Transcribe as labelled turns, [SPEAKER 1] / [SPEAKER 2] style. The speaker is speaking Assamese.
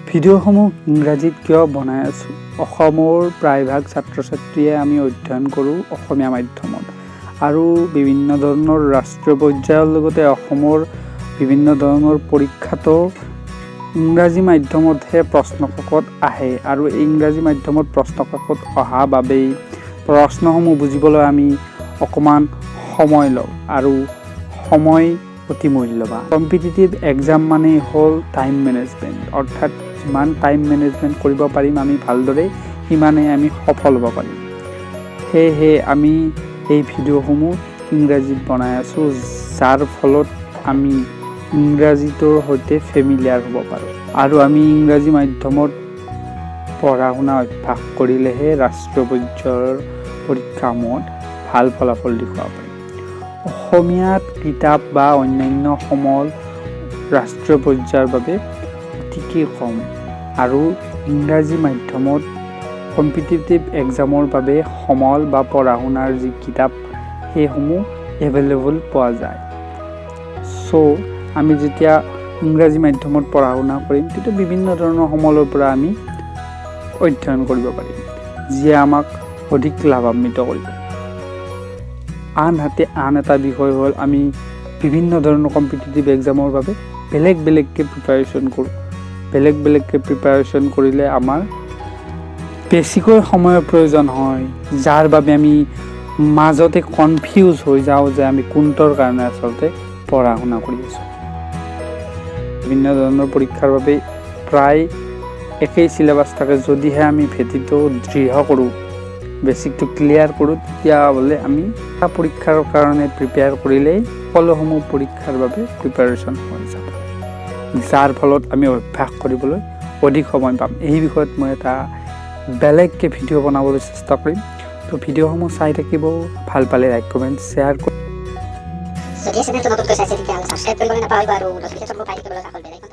[SPEAKER 1] ভিডিঅ'সমূহ ইংৰাজীত কিয় বনাই আছোঁ? অসমৰ প্ৰায়ভাগ ছাত্ৰ ছাত্ৰীয়ে আমি অধ্যয়ন কৰোঁ অসমীয়া মাধ্যমত আৰু বিভিন্ন ধৰণৰ ৰাষ্ট্ৰীয় পৰ্যায়ৰ লগতে অসমৰ বিভিন্ন ধৰণৰ পৰীক্ষাতো ইংৰাজী মাধ্যমতহে প্ৰশ্নকাকত আহে আৰু ইংৰাজী মাধ্যমত প্ৰশ্নকাকত অহা বাবেই প্ৰশ্নসমূহ বুজিবলৈ আমি অকণমান সময় লওঁ আৰু সময় অতি মূল্যৱান। কম্পিটিটিভ এক্সাম মানে হ'ল টাইম মেনেজমেণ্ট, অৰ্থাৎ যিমান টাইম মেনেজমেণ্ট কৰিব পাৰিম আমি ভালদৰে সিমানেই আমি সফল হ'ব পাৰিম। সেয়েহে আমি এই ভিডিঅ'সমূহ ইংৰাজীত বনাই আছোঁ, যাৰ ফলত আমি ইংৰাজীটোৰ সৈতে ফেমিলিয়াৰ হ'ব পাৰোঁ আৰু আমি ইংৰাজী মাধ্যমত পঢ়া শুনা অভ্যাস কৰিলেহে ৰাষ্ট্ৰীয় পৰ্যায়ৰ পৰীক্ষাসমূহত ভাল ফলাফল দেখুৱাব পাৰিম। অসমীয়াত কিতাপ বা অন্যান্য সমল ৰাষ্ট্ৰীয় পৰ্যায়ৰ বাবে অতিকৈ কম আৰু ইংৰাজী মাধ্যমত কম্পিটিটিভ এক্সামৰ বাবে সমল বা পঢ়া শুনাৰ যি কিতাপ সেইসমূহ এভেইলেবল পোৱা যায়। চ' আমি যেতিয়া ইংৰাজী মাধ্যমত পঢ়া শুনা কৰিম তেতিয়া বিভিন্ন ধৰণৰ সমলৰ পৰা আমি অধ্যয়ন কৰিব পাৰিম, যিয়ে আমাক অধিক লাভান্বিত কৰিব। আনহাতে আন এটা বিষয় হ'ল আমি বিভিন্ন ধৰণৰ কম্পিটিটিভ এক্সামৰ বাবে বেলেগ বেলেগকৈ প্ৰিপাৰেশ্যন কৰোঁ। বেলেগ বেলেগকৈ প্ৰিপাৰেশ্যন কৰিলে আমাৰ বেছিকৈ সময়ৰ প্ৰয়োজন হয়, যাৰ বাবে আমি মাজতে কনফিউজ হৈ যাওঁ যে আমি কোনটোৰ কাৰণে আচলতে পঢ়া শুনা কৰি আছোঁ। বিভিন্ন ধৰণৰ পৰীক্ষাৰ বাবে প্ৰায় একেই চিলেবাছ থাকে, যদিহে আমি ভেটিটো দৃঢ় কৰোঁ, বেছিকটো ক্লিয়াৰ কৰোঁ, তেতিয়াহ'লে আমি পৰীক্ষাৰ কাৰণে প্ৰিপেয়াৰ কৰিলেই সকলোসমূহ পৰীক্ষাৰ বাবে প্ৰিপাৰেশ্যন হৈ যাব, যাৰ ফলত আমি অভ্যাস কৰিবলৈ অধিক সময় পাম। এই বিষয়ত মই এটা বেলেগকৈ ভিডিঅ' বনাবলৈ চেষ্টা কৰিম। তো ভিডিঅ'সমূহ চাই থাকিব, ভাল পালে লাইক কমেণ্ট শ্বেয়াৰ কৰি
[SPEAKER 2] যদি চেনেলটো নতুনকৈ চাইছে তেতিয়াহ'লে ছাবস্ক্ৰাইব কৰিবলৈ নাপাহৰিব আৰু ন'টিফিকেশ্যনবোৰ পাই থাকিবলৈ কাষত বেল আইকন